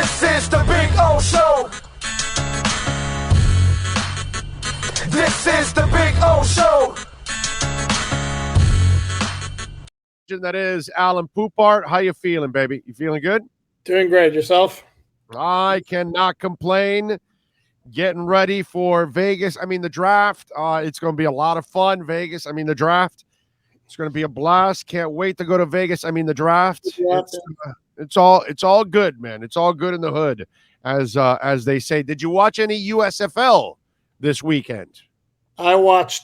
This is the Big O Show. This is the Big O Show. That is Alain Poupart. How you feeling, baby? You feeling good? Doing great. Yourself? I cannot complain. Getting ready for Vegas. I mean, the draft. It's going to be a lot of fun. Vegas. I mean, the draft. It's going to be a blast. Can't wait to go to Vegas. I mean, the draft. It's all good, man. It's all good in the hood, as they say. Did you watch any USFL this weekend? I watched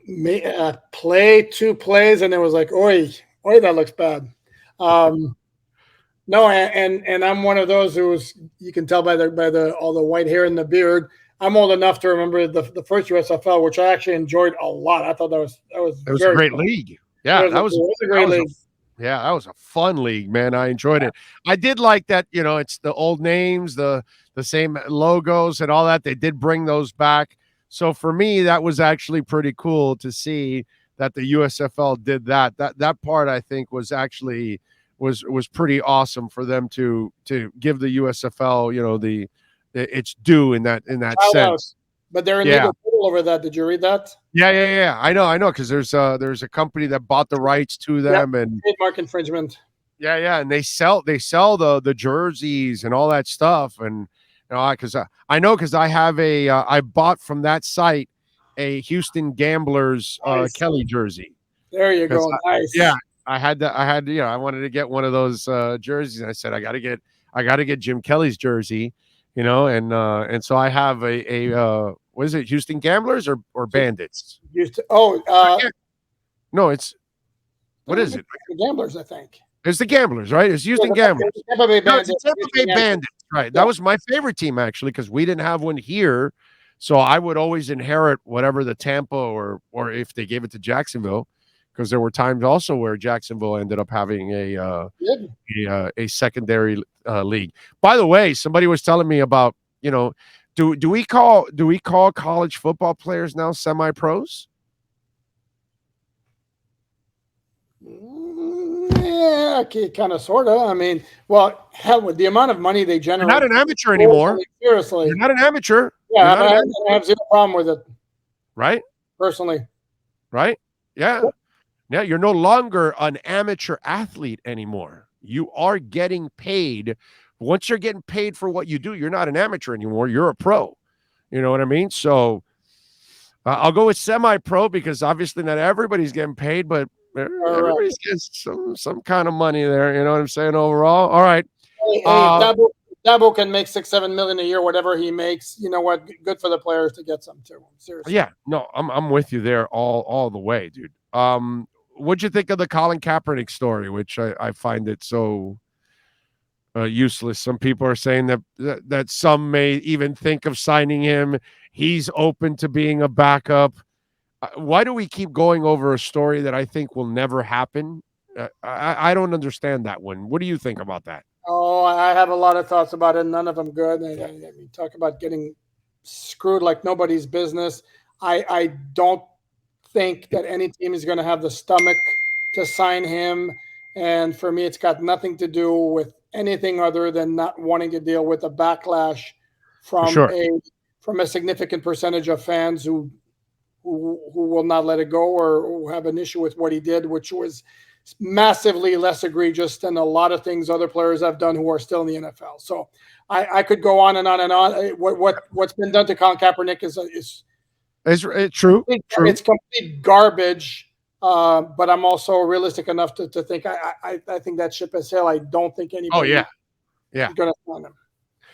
two plays, and it was like, oi, that looks bad. No, and I'm one of those who's, you can tell by the all the white hair and the beard. I'm old enough to remember the first USFL, which I actually enjoyed a lot. I thought that was a great league. Yeah, that was a great league. Yeah, that was a fun league, man. I enjoyed it. I did like that, it's the old names, the same logos and all that. They did bring those back. So for me, that was actually pretty cool to see that the USFL did that. That part, I think, was actually was pretty awesome for them to give the USFL, its due in that sense. But they're in legal trouble over that. Did you read that? Yeah. I know because there's a company that bought the rights to them and trademark infringement. Yeah, and they sell the jerseys and all that stuff, and because I have I bought from that site a Houston Gamblers Kelly jersey. There you go. Nice. Yeah, I wanted to get one of those jerseys, and I said I got to get Jim Kelly's jersey. And so I have a what is it, Houston Gamblers or Bandits? No, it's what is it? The Gamblers, I think. It's the Gamblers, right? It's Houston Gamblers. Tampa Bay Bandits. It's Tampa Bay Bandits, right? That was my favorite team actually because we didn't have one here, so I would always inherit whatever the Tampa or if they gave it to Jacksonville, because there were times also where Jacksonville ended up having a secondary league. By the way, somebody was telling me about, do we call college football players now semi-pros? Yeah, kind of, sort of. I mean, well, hell, with the amount of money they generate, you're not an amateur anymore. Seriously, you're not an amateur. Yeah, I have zero problem with it. Right? Personally. Right? Yeah. Yeah, you're no longer an amateur athlete anymore. You are getting paid. Once you're getting paid for what you do, you're not an amateur anymore. You're a pro. You know what I mean? So I'll go with semi-pro because obviously not everybody's getting paid, but everybody's getting some kind of money there. You know what I'm saying? Overall, all right. Hey, Dabo can make $6-7 million a year, whatever he makes. You know what? Good for the players to get some too. Seriously. Yeah, no, I'm with you there all the way, dude. What'd you think of the Colin Kaepernick story, which I find it so useless? Some people are saying that some may even think of signing him. He's open to being a backup. Why do we keep going over a story that I think will never happen? I don't understand that one. What do you think about that? Oh, I have a lot of thoughts about it. None of them good. We talk about getting screwed like nobody's business. I don't think that any team is going to have the stomach to sign him. And for me, it's got nothing to do with anything other than not wanting to deal with a backlash from a significant percentage of fans who will not let it go or who have an issue with what he did, which was massively less egregious than a lot of things other players have done who are still in the NFL. So I could go on and on and on. What's been done to Colin Kaepernick is true. It's complete garbage. But I'm also realistic enough to think I think that ship has sailed. I don't think anybody is going to sign him.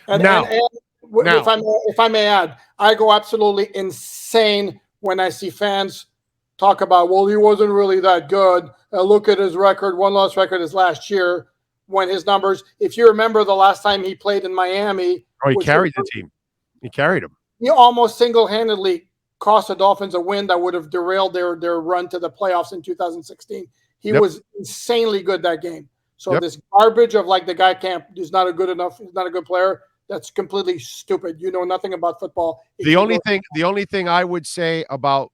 And if I may add, I go absolutely insane when I see fans talk about, well, he wasn't really that good. Look at his record, one loss record is last year. When his numbers, if you remember the last time he played in Miami, he carried the team. He carried them. He almost single-handedly cost the Dolphins a win that would have derailed their run to the playoffs in 2016. He was insanely good that game. So this garbage of like the guy is not a good enough, he's not a good player. That's completely stupid. You know nothing about football. The only thing I would say about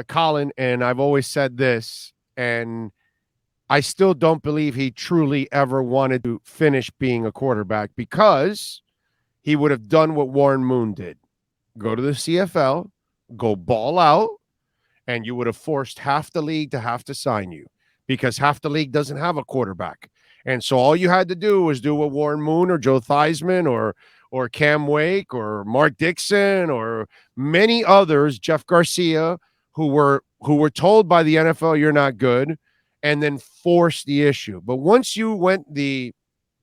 Colin, and I've always said this, and I still don't believe he truly ever wanted to finish being a quarterback, because he would have done what Warren Moon did. Go to the CFL, go ball out, and you would have forced half the league to have to sign you, because half the league doesn't have a quarterback. And so all you had to do was do what Warren Moon or Joe Theismann or Cam Wake or Mark Dixon or many others, Jeff Garcia, who were told by the NFL you're not good, and then force the issue. But once you went the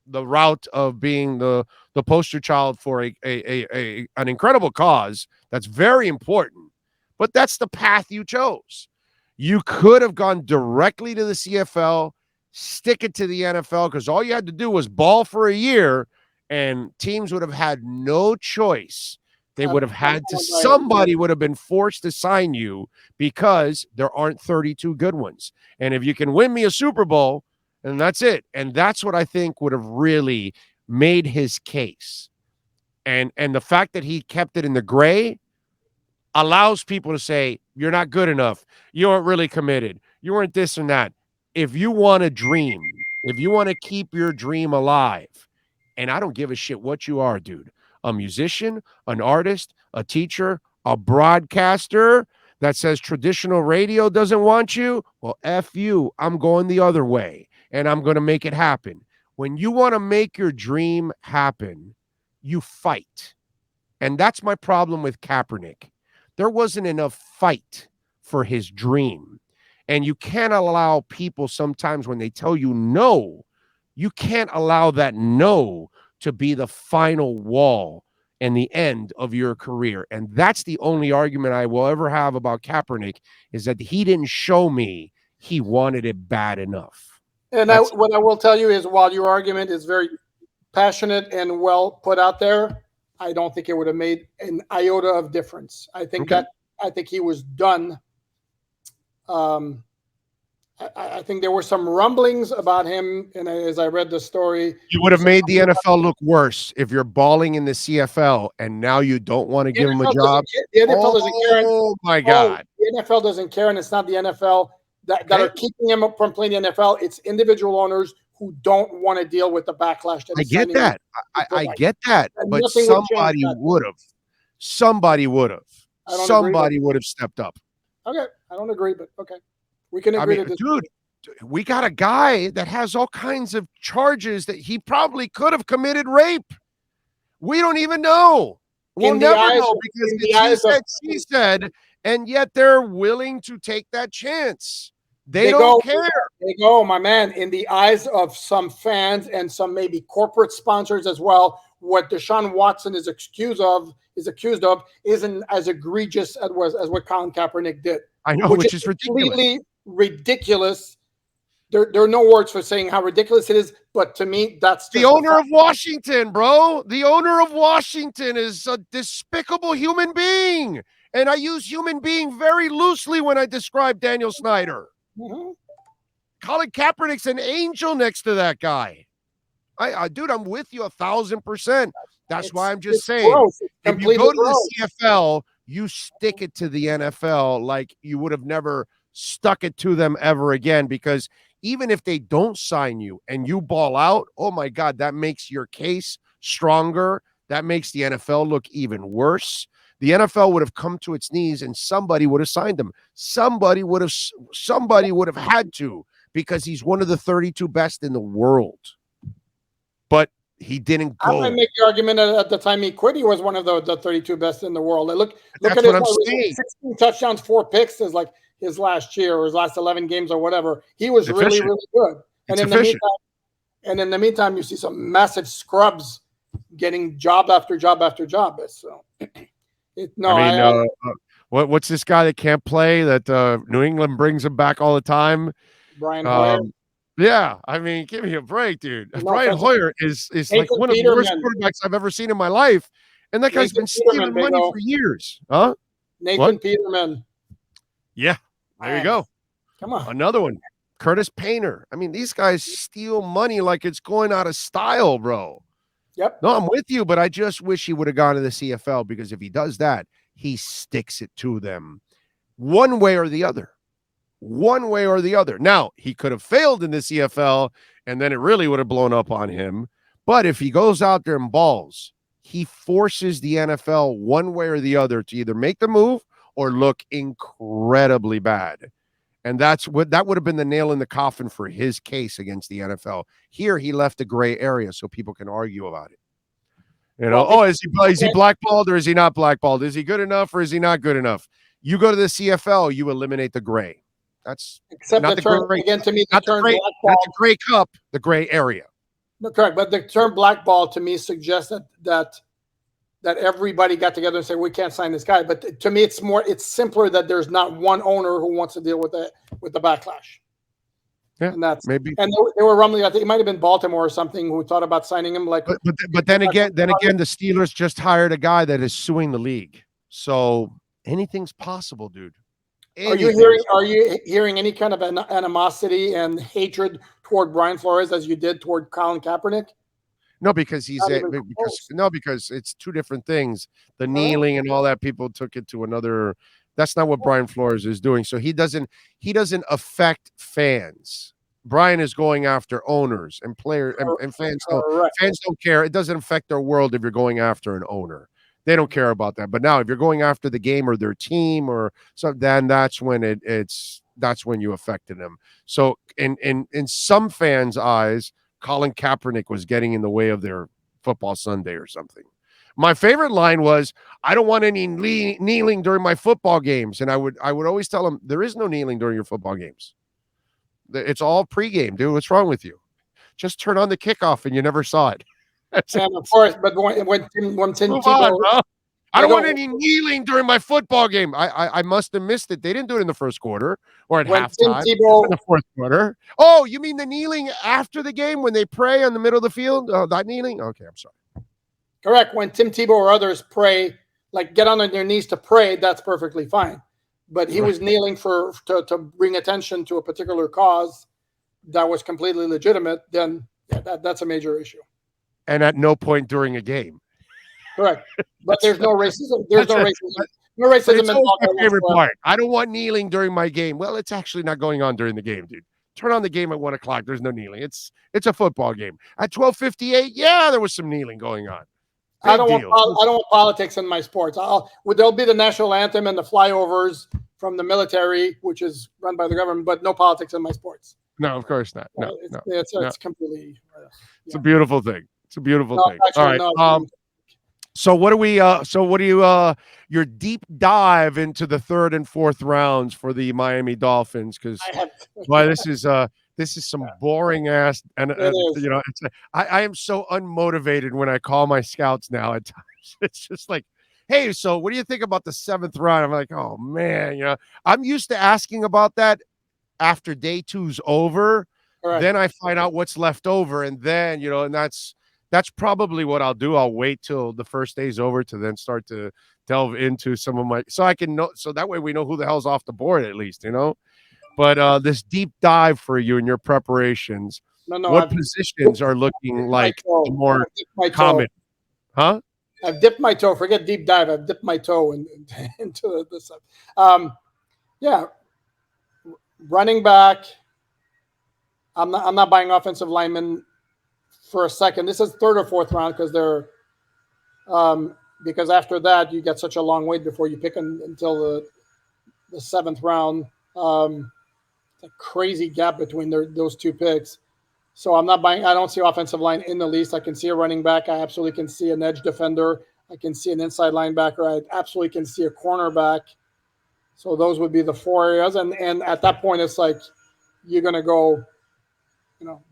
route of being the poster child for an incredible cause that's very important, but that's the path you chose. You could have gone directly to the CFL, stick it to the NFL, because all you had to do was ball for a year, and teams would have had no choice. They would have had to, somebody would have been forced to sign you, because there aren't 32 good ones. And if you can win me a Super Bowl, and that's it. And that's what I think would have really made his case. And the fact that he kept it in the gray allows people to say, you're not good enough. You aren't really committed. You weren't this and that. If you want to dream, if you want to keep your dream alive, and I don't give a shit what you are, dude, a musician, an artist, a teacher, a broadcaster that says traditional radio doesn't want you, well, F you, I'm going the other way, and I'm going to make it happen. When you want to make your dream happen, you fight. And that's my problem with Kaepernick. There wasn't enough fight for his dream. And you can't allow people sometimes, when they tell you no, you can't allow that no to be the final wall and the end of your career. And that's the only argument I will ever have about Kaepernick, is that he didn't show me he wanted it bad enough. And what I will tell you is, while your argument is very passionate and well put out there, I don't think it would have made an iota of difference. I think he was done. I think there were some rumblings about him, and as I read the story, you would have made the NFL look worse if you're balling in the CFL and now you don't want to give him a job. The NFL doesn't care. Oh my God! The NFL doesn't care, and it's not the NFL that are keeping him from playing the NFL. It's individual owners who don't want to deal with the backlash. I get that. I get that, but somebody would have. Somebody would have. Somebody would have stepped up. Okay, I don't agree, but okay. We can agree to this. Dude, we got a guy that has all kinds of charges that he probably could have committed rape. We don't even know. We'll never know, because it's he said, and yet they're willing to take that chance. They don't care. They go, my man, in the eyes of some fans and some maybe corporate sponsors as well, what Deshaun Watson is accused of isn't as egregious as what Colin Kaepernick did. I know, which is completely ridiculous. There are no words for saying how ridiculous it is, but to me, that's just the owner of Washington, bro. The owner of Washington is a despicable human being, and I use human being very loosely when I describe Daniel Snyder. Mm-hmm. Colin Kaepernick's an angel next to that guy. Dude, I'm with you 1,000%. That's why I'm just saying, if you go to the CFL, you stick it to the NFL like you would have never stuck it to them ever again, because even if they don't sign you and you ball out, oh my God, that makes your case stronger. That makes the NFL look even worse. The NFL would have come to its knees and somebody would have signed him. Somebody would have had to, because he's one of the 32 best in the world. But he didn't go. I might make the argument that at the time he quit, he was one of the 32 best in the world. Look at what I'm saying. 16 touchdowns, 4 picks is like his last year or his last 11 games or whatever. He was really, really good. And in the meantime, you see some massive scrubs getting job after job after job. So, what's this guy that can't play that New England brings him back all the time? Brian Hoyer. Yeah, I mean, give me a break, dude. Brian Hoyer is like one of the worst quarterbacks I've ever seen in my life, and that guy's been stealing money for years. Huh? Nathan Peterman. Yeah, there you go. Come on, another one. Curtis Painter. I mean, these guys steal money like it's going out of style, bro. Yep. No, I'm with you, but I just wish he would have gone to the CFL, because if he does that, he sticks it to them one way or the other. one way or the other. Now, he could have failed in the CFL, and then it really would have blown up on him. But if he goes out there and balls, he forces the NFL one way or the other to either make the move or look incredibly bad. And that would have been the nail in the coffin for his case against the NFL. Here, he left a gray area so people can argue about it. Is he blackballed or is he not blackballed? Is he good enough or is he not good enough? You go to the CFL, you eliminate the gray. That's except not the term gray, again to me. The term not the gray cup, the gray area. No, correct, but the term blackball to me suggests that everybody got together and said we can't sign this guy. But to me, it's simpler that there's not one owner who wants to deal with the backlash. Yeah, and that's maybe. And they were rumbling. I think it might have been Baltimore or something who thought about signing him. Like, but then again, the Steelers just hired a guy that is suing the league. So anything's possible, dude. Are you hearing any kind of animosity and hatred toward Brian Flores as you did toward Colin Kaepernick? No, because because it's two different things. The kneeling and all that, people took it to another. That's not what Brian Flores is doing. So he doesn't affect fans. Brian is going after owners and players and fans. Fans don't care. It doesn't affect their world if you're going after an owner. They don't care about that. But now if you're going after the game or their team or so, then that's when that's when you affected them. So in some fans' eyes, Colin Kaepernick was getting in the way of their football Sunday or something. My favorite line was, I don't want any kneeling during my football games. And I would always tell them, there is no kneeling during your football games. It's all pregame, dude. What's wrong with you? Just turn on the kickoff and you never saw it. And of course, but when Tim Tebow, I don't want any kneeling during my football game. I must have missed it. They didn't do it in the first quarter or at halftime. In the fourth quarter. Oh, you mean the kneeling after the game when they pray in the middle of the field? Oh, that kneeling? Okay, I'm sorry. Correct. When Tim Tebow or others pray, like get on their knees to pray, that's perfectly fine. But he was kneeling to bring attention to a particular cause that was completely legitimate. Then that's a major issue. And at no point during a game. Correct. But there's no racism. There's no racism. No racism involved. My favorite part. I don't want kneeling during my game. Well, it's actually not going on during the game, dude. Turn on the game at 1:00. There's no kneeling. It's a football game. At 12:58, yeah, there was some kneeling going on. I don't want politics in my sports. There'll be the national anthem and the flyovers from the military, which is run by the government, but no politics in my sports. No, of course not. No, it's completely. It's a beautiful thing. It's a beautiful thing. Actually, all right. So what do you your deep dive into the third and fourth rounds for the Miami Dolphins? Because this is some boring ass, and I am so unmotivated when I call my scouts now at times. It's just like, hey, so what do you think about the seventh round? I'm like, oh man, I'm used to asking about that after day two's over. Right. Then I find out what's left over, and then and that's probably what I'll do. I'll wait till the first day's over to then start to delve into some of my, so I can know, so that way we know who the hell's off the board at least, But this deep dive for you in your preparations, what positions are looking like more common? Huh? I've dipped my toe. Forget deep dive. I've dipped my toe into this. Running back. I'm not buying offensive linemen for a second. This is third or fourth round because because after that you get such a long wait before you pick until the seventh round. A crazy gap between those two picks. So I'm not buying. I don't see offensive line in the least. I can see a running back. I absolutely can see an edge defender. I can see an inside linebacker. I absolutely can see a cornerback. So those would be the four areas. And at that point, it's like you're going to go,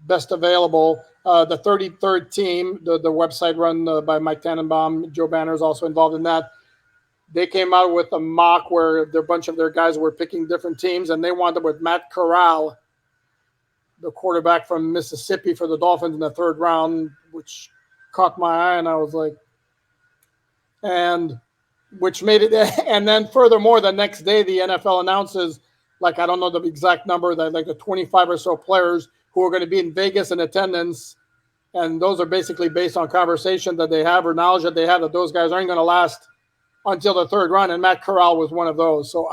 best available. The 33rd team, the website run by Mike Tannenbaum, Joe Banner is also involved in that. They came out with a mock where a bunch of their guys were picking different teams, and they wound up with Matt Corral, the quarterback from Mississippi for the Dolphins in the third round, which caught my eye, and I was like, and which made it. And then furthermore, the next day, the NFL announces, like, I don't know the exact number, that like the 25 or so players who are going to be in Vegas in attendance. And those are basically based on conversation that they have or knowledge that they have that those guys aren't going to last until the third round, and Matt Corral was one of those. So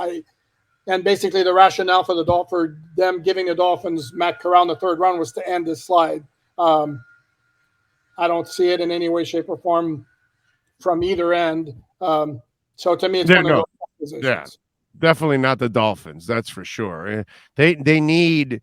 And basically the rationale for them giving the Dolphins Matt Corral in the third round was to end this slide. I don't see it in any way, shape, or form from either end. So to me, it's one of those positions. Yeah, definitely not the Dolphins. That's for sure. They need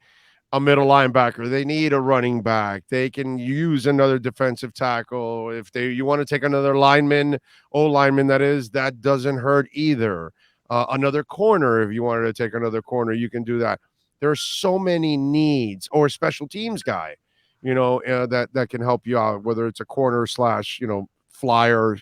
a middle linebacker. They need a running back. They can use another defensive tackle. If you want to take another lineman, O-lineman, that doesn't hurt either. Another corner, if you wanted to take another corner, you can do that. There are so many needs, or a special teams guy, that can help you out, whether it's a corner / flyer,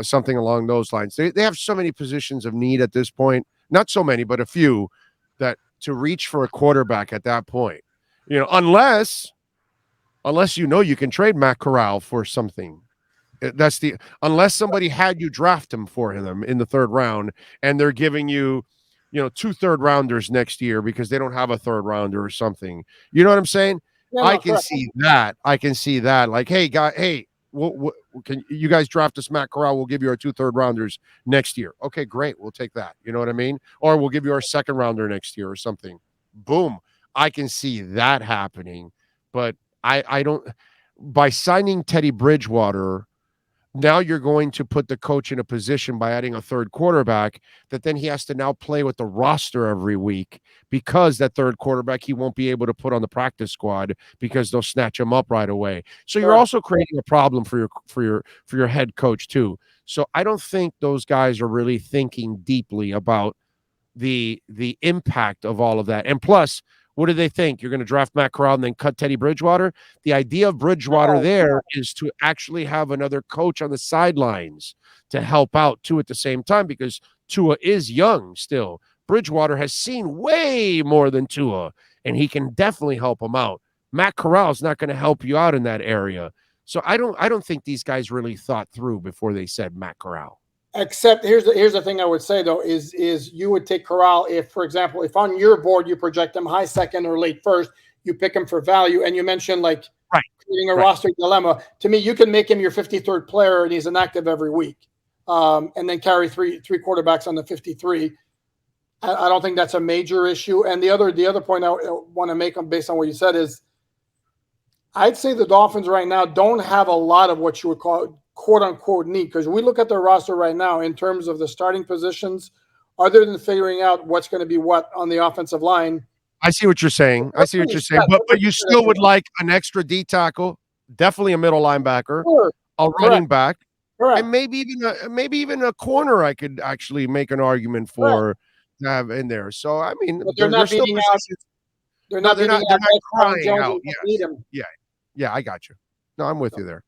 something along those lines. They have so many positions of need at this point. Not so many, but a few, that to reach for a quarterback at that point, unless you can trade Matt Corral for something. Unless somebody had you draft him for him in the third round, and they're giving you, 2 third-rounders next year because they don't have a third-rounder or something. You know what I'm saying? Yeah, I can see that. Like, hey, can you guys draft us Matt Corral? We'll give you our 2 third-rounders next year. Okay, great. We'll take that. You know what I mean? Or we'll give you our second-rounder next year or something. Boom. I can see that happening. But I don't – by signing Teddy Bridgewater – now you're going to put the coach in a position by adding a third quarterback that then he has to now play with the roster every week, because that third quarterback he won't be able to put on the practice squad because they'll snatch him up right away. So you're also creating a problem for your head coach too. So I don't think those guys are really thinking deeply about the impact of all of that. And plus, what do they think? You're going to draft Matt Corral and then cut Teddy Bridgewater? The idea of Bridgewater there is to actually have another coach on the sidelines to help out too at the same time, because Tua is young still. Bridgewater has seen way more than Tua, and he can definitely help him out. Matt Corral is not going to help you out in that area. So I don't think these guys really thought through before they said Matt Corral. Except here's the thing I would say though is you would take Corral if, for example, if on your board you project him high second or late first, you pick him for value, and you mentioned creating a roster dilemma. To me, you can make him your 53rd player and he's inactive every week, and then carry three quarterbacks on the 53. I don't think that's a major issue. And the other point I want to make based on what you said is, I'd say the Dolphins right now don't have a lot of what you would call quote unquote need, because we look at their roster right now in terms of the starting positions, other than figuring out what's going to be what on the offensive line. I see what you're saying. But you still would like an extra D tackle, definitely a middle linebacker, a running back, and maybe even a corner. I could actually make an argument for to have in there. So I mean, but they're not beating out. They're not crying out. Yeah, I got you. No, I'm with you there.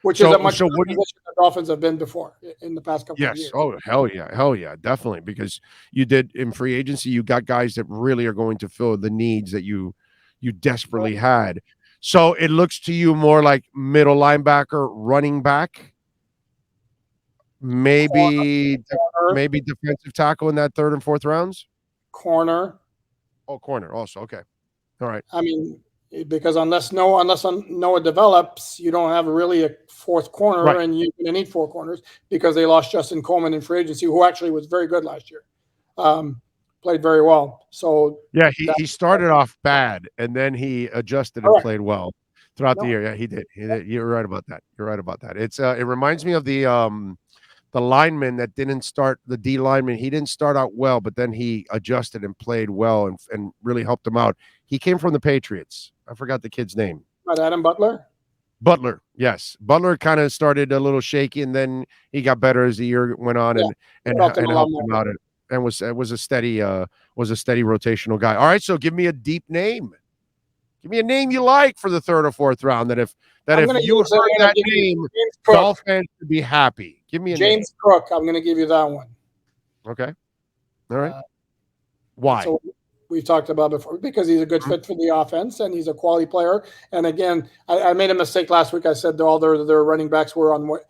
Which is a much better position the Dolphins have been before in the past couple of years. Yes. Oh, hell yeah, definitely. Because you did in free agency, you got guys that really are going to fill the needs that you desperately had. So it looks to you more like middle linebacker, running back, maybe defensive tackle in that third and fourth rounds. Corner. Oh, corner also. Okay. All right. I mean, because unless Noah develops, you don't have really a fourth corner, and you're going to need 4 corners because they lost Justin Coleman in free agency, who actually was very good last year, played very well. So yeah, he started off bad, and then he adjusted and played well throughout the year. Yeah, he did. You're right about that. It's it reminds me of the lineman that didn't start, the D lineman. He didn't start out well, but then he adjusted and played well and really helped him out. He came from the Patriots. I forgot the kid's name. Adam Butler? Butler, yes. Butler kind of started a little shaky, and then he got better as the year went on and helped him out. And was a steady rotational guy. All right, so give me a deep name. Give me a name you like for the third or fourth round that if you heard that name, Dolphins fans would be happy. Give me a name. James Cook. I'm going to give you that one. Okay. All right. Why? So we've talked about before, because he's a good fit for the offense and he's a quality player. And again, I made a mistake last week. I said all their running backs were on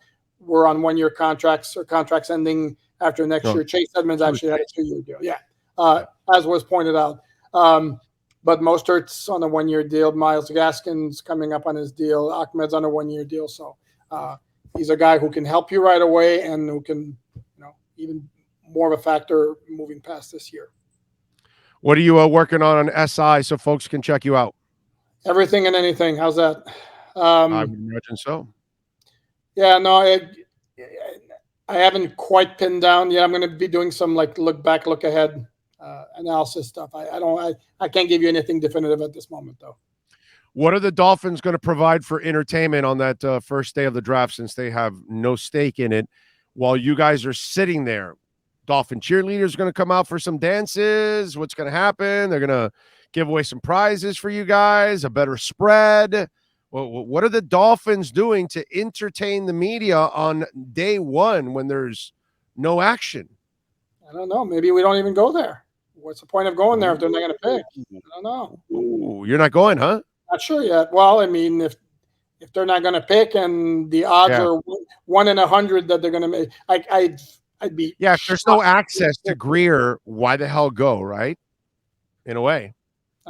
1-year contracts or contracts ending after next year. Chase Edmonds actually had a 2-year deal. Yeah. As was pointed out. But Mostert's on a 1-year deal. Myles Gaskin's coming up on his deal. Ahmed's on a 1-year deal. So he's a guy who can help you right away and who can, even more of a factor moving past this year. What are you working on SI so folks can check you out? Everything and anything. How's that? I would imagine so. Yeah, no, I haven't quite pinned down yet. I'm going to be doing some like look back, look ahead analysis stuff. I can't give you anything definitive at this moment, though. What are the Dolphins going to provide for entertainment on that first day of the draft, since they have no stake in it, while you guys are sitting there? Dolphin cheerleaders are going to come out for some dances. What's going to happen? They're going to give away some prizes for you guys, a better spread. Well, what are the Dolphins doing to entertain the media on day one when there's no action? I don't know. Maybe we don't even go there. What's the point of going there if they're not going to pick? I don't know. Ooh, you're not going, huh? Not sure yet. Well, I mean, if they're not going to pick and the odds are 1 in 100 that they're going to make, I'd be. Yeah, if there's no access to Greer, why the hell go, right? In a way,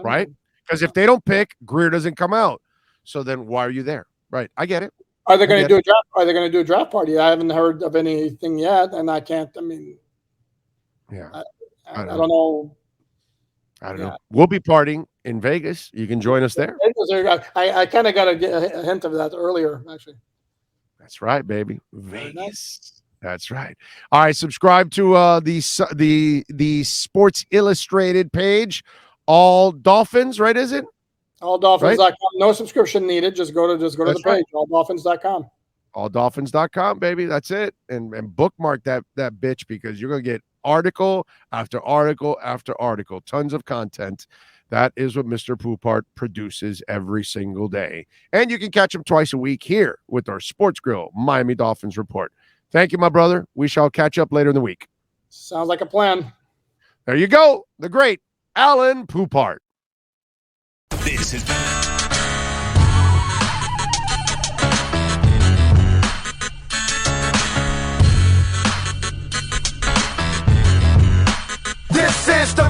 right? Because if they don't pick, Greer doesn't come out. So then why are you there? Right. I get it. Are they going to do a draft? Are they going to do a draft party? I haven't heard of anything yet, and I can't. I mean, yeah, I don't know. I don't know. We'll be partying in Vegas. You can join us there. I kind of got a hint of that earlier, actually. That's right, baby. Vegas. That's right. All right. Subscribe to the Sports Illustrated page. All Dolphins, right? Is it? AllDolphins.com. Right? No subscription needed. Just go to the page. AllDolphins.com. AllDolphins.com, baby. That's it. And bookmark that bitch, because you're going to get article after article after article. Tons of content. That is what Mr. Poupart produces every single day. And you can catch him twice a week here with our Sports Grill Miami Dolphins report. Thank you, my brother. We shall catch up later in the week. Sounds like a plan. There you go. The great Alain Poupart. This is This is the